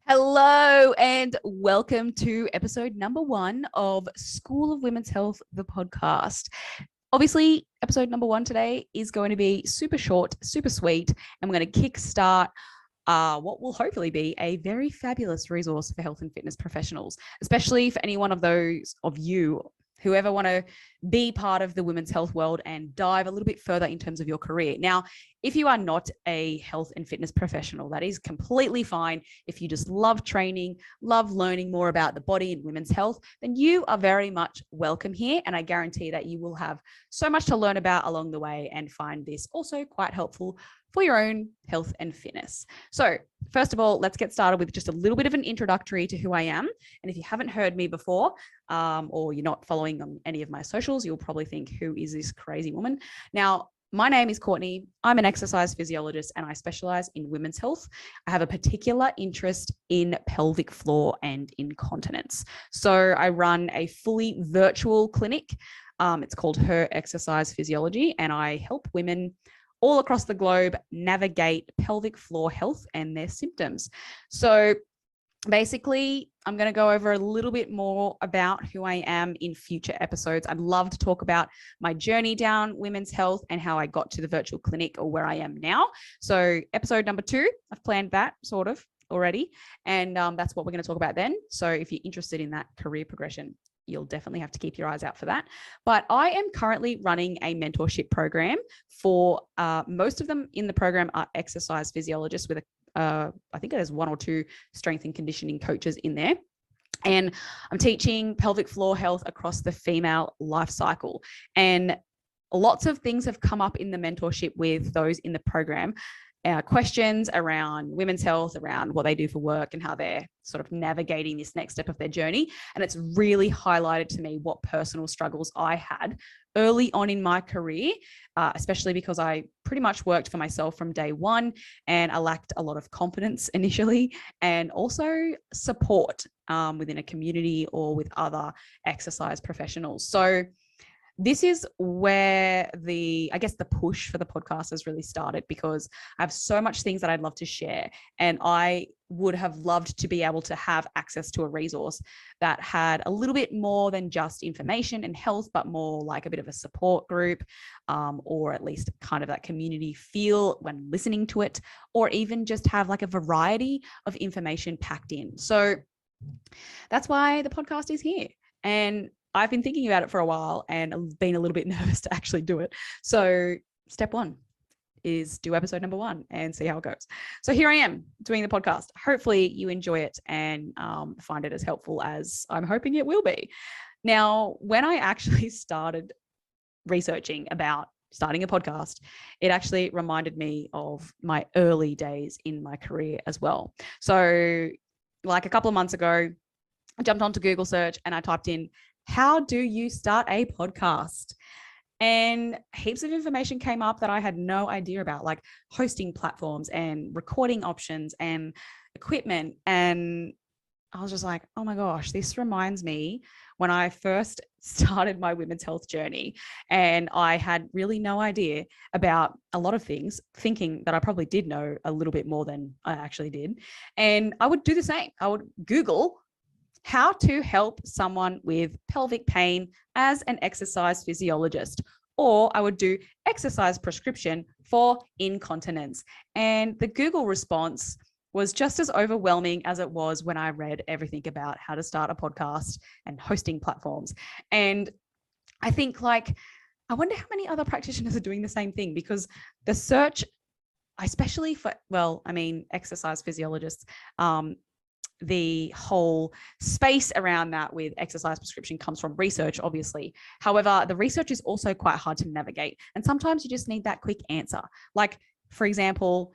Hello and welcome to episode number 1 of School of Women's Health, the podcast. Obviously, episode number 1 today is going to be super short, super sweet, and we're going to kickstart what will hopefully be a very fabulous resource for health and fitness professionals, especially for any one of those of you who ever want to be part of the women's health world and dive a little bit further in terms of your career. Now, if you are not a health and fitness professional, that is completely fine. If you just love training, love learning more about the body and women's health, then you are very much welcome here. And I guarantee that you will have so much to learn about along the way and find this also quite helpful for your own health and fitness. So first of all, let's get started with just a little bit of an introductory to who I am. And if you haven't heard me before, or you're not following on any of my socials, you'll probably think, who is this crazy woman? Now, my name is Courtney. I'm an exercise physiologist and I specialize in women's health. I have a particular interest in pelvic floor and incontinence. So I run a fully virtual clinic. It's called Her Exercise Physiology, and I help women all across the globe navigate pelvic floor health and their symptoms. So basically, I'm going to go over a little bit more about who I am in future episodes. I'd love to talk about my journey down women's health and how I got to the virtual clinic or where I am now. So episode number 2, I've planned that sort of already. And that's what we're going to talk about then. So if you're interested in that career progression, you'll definitely have to keep your eyes out for that. But I am currently running a mentorship program for most of them in the program are exercise physiologists with I think there's 1 or 2 strength and conditioning coaches in there. And I'm teaching pelvic floor health across the female life cycle. And lots of things have come up in the mentorship with those in the program. Questions around women's health, around what they do for work and how they're sort of navigating this next step of their journey. And it's really highlighted to me what personal struggles I had early on in my career, especially because I pretty much worked for myself from day one and I lacked a lot of confidence initially and also support within a community or with other exercise professionals. So this is where the push for the podcast has really started, because I have so much things that I'd love to share. And I would have loved to be able to have access to a resource that had a little bit more than just information and health, but more like a bit of a support group, or at least kind of that community feel when listening to it, or even just have like a variety of information packed in. So that's why the podcast is here. And I've been thinking about it for a while and I've been a little bit nervous to actually do it. So step 1 is do episode number 1 and see how it goes. So here I am doing the podcast. Hopefully you enjoy it and find it as helpful as I'm hoping it will be. Now, when I actually started researching about starting a podcast, it actually reminded me of my early days in my career as well. So like a couple of months ago, I jumped onto Google search and I typed in, how do you start a podcast? And heaps of information came up that I had no idea about, like hosting platforms and recording options and equipment. And I was just like, oh my gosh, this reminds me when I first started my women's health journey and I had really no idea about a lot of things, thinking that I probably did know a little bit more than I actually did. And I would do the same. I would Google how to help someone with pelvic pain as an exercise physiologist, or I would do exercise prescription for incontinence. And the Google response was just as overwhelming as it was when I read everything about how to start a podcast and hosting platforms. And I think I wonder how many other practitioners are doing the same thing, because the search, especially for, exercise physiologists, the whole space around that with exercise prescription comes from research, obviously. However, the research is also quite hard to navigate. And sometimes you just need that quick answer. Like, for example,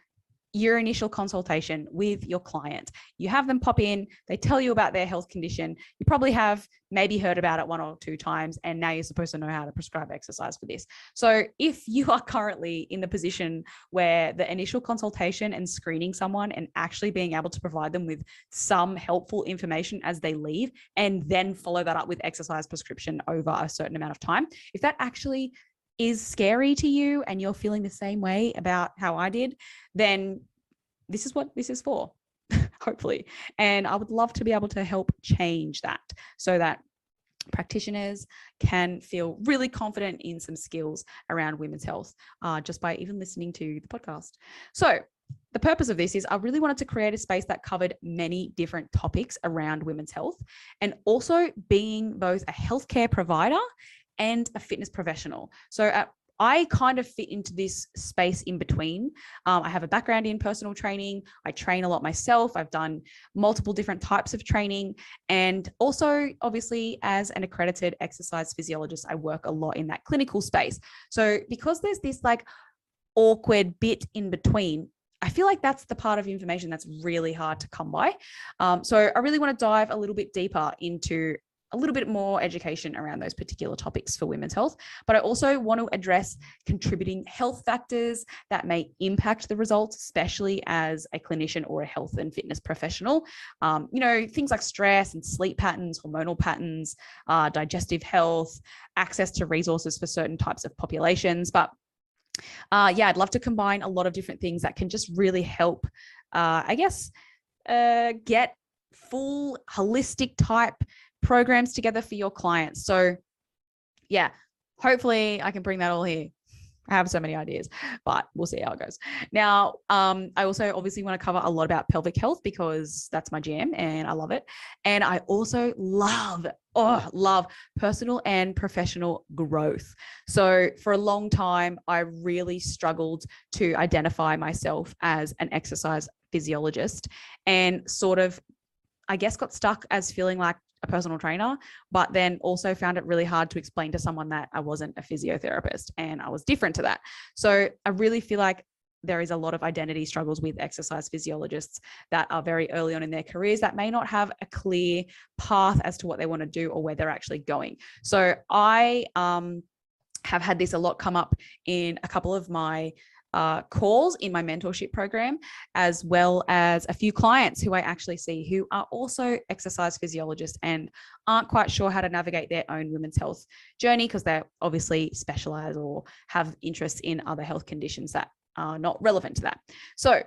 your initial consultation with your client. You have them pop in, they tell you about their health condition. You probably have maybe heard about it 1 or 2 times, and now you're supposed to know how to prescribe exercise for this. So if you are currently in the position where the initial consultation and screening someone and actually being able to provide them with some helpful information as they leave, and then follow that up with exercise prescription over a certain amount of time, if that actually is scary to you and you're feeling the same way about how I did, then this is what this is for. hopefully. And I would love to be able to help change that so that practitioners can feel really confident in some skills around women's health just by even listening to the podcast. So the purpose of this is I really wanted to create a space that covered many different topics around women's health, and also being both a healthcare provider and a fitness professional. So I kind of fit into this space in between. I have a background in personal training. I train a lot myself. I've done multiple different types of training. And also, obviously, as an accredited exercise physiologist, I work a lot in that clinical space. So because there's this like awkward bit in between, I feel like that's the part of information that's really hard to come by. So I really want to dive a little bit deeper into a little bit more education around those particular topics for women's health. But I also want to address contributing health factors that may impact the results, especially as a clinician or a health and fitness professional. Things like stress and sleep patterns, hormonal patterns, digestive health, access to resources for certain types of populations. But I'd love to combine a lot of different things that can just really help, get full holistic type programs together for your clients. So hopefully I can bring that all here. I have so many ideas, but we'll see how it goes. Now, I also obviously want to cover a lot about pelvic health because that's my jam and I love it. And I also love personal and professional growth. So for a long time, I really struggled to identify myself as an exercise physiologist and sort of, I guess, got stuck as feeling like a personal trainer, but then also found it really hard to explain to someone that I wasn't a physiotherapist and I was different to that. So I really feel like there is a lot of identity struggles with exercise physiologists that are very early on in their careers that may not have a clear path as to what they want to do or where they're actually going. So I have had this a lot come up in a couple of my calls in my mentorship program, as well as a few clients who I actually see who are also exercise physiologists and aren't quite sure how to navigate their own women's health journey because they're obviously specialized or have interests in other health conditions that are not relevant to that. So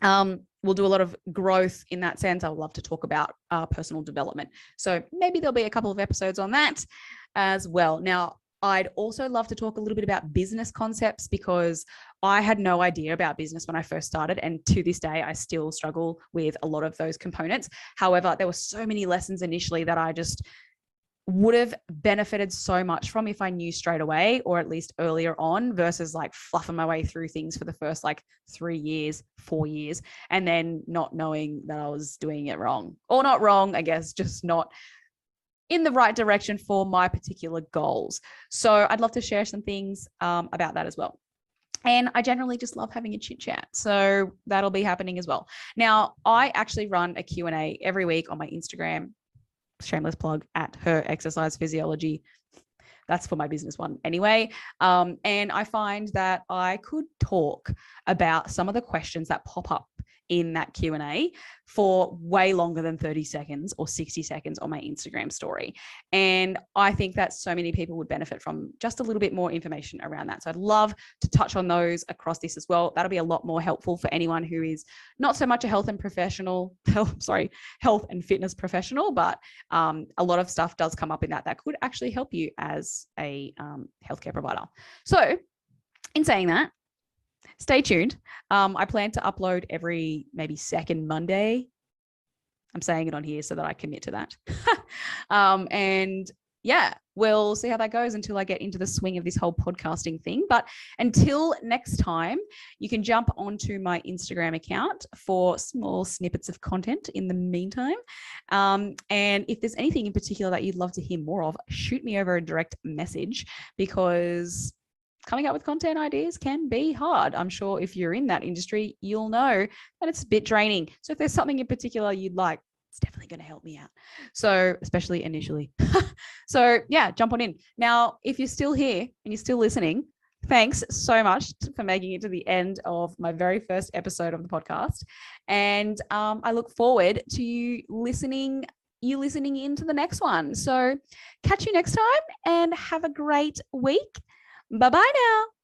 we'll do a lot of growth in that sense. I would love to talk about personal development. So maybe there'll be a couple of episodes on that as well. Now, I'd also love to talk a little bit about business concepts because I had no idea about business when I first started. And to this day, I still struggle with a lot of those components. However, there were so many lessons initially that I just would have benefited so much from if I knew straight away, or at least earlier on, versus like fluffing my way through things for the first like 3 years, 4 years, and then not knowing that I was doing it wrong, or not wrong, I guess, just not in the right direction for my particular goals. So I'd love to share some things about that as well. And I generally just love having a chit chat. So that'll be happening as well. Now, I actually run a Q&A every week on my Instagram, shameless plug, at Her Exercise Physiology. That's for my business one anyway. And I find that I could talk about some of the questions that pop up in that Q&A for way longer than 30 seconds or 60 seconds on my Instagram story. And I think that so many people would benefit from just a little bit more information around that. So I'd love to touch on those across this as well. That'll be a lot more helpful for anyone who is not so much a health and fitness professional, but a lot of stuff does come up in that could actually help you as a healthcare provider. So in saying that, stay tuned. I plan to upload every maybe second Monday. I'm saying it on here so that I commit to that. And yeah, we'll see how that goes until I get into the swing of this whole podcasting thing. But until next time, you can jump onto my Instagram account for small snippets of content in the meantime. And if there's anything in particular that you'd love to hear more of, shoot me over a direct message, because coming up with content ideas can be hard. I'm sure if you're in that industry, you'll know that it's a bit draining. So if there's something in particular you'd like, it's definitely going to help me out. So especially initially. So yeah, jump on in. Now, if you're still here and you're still listening, thanks so much for making it to the end of my very first episode of the podcast. And I look forward to you listening into the next one. So catch you next time and have a great week. Bye-bye now.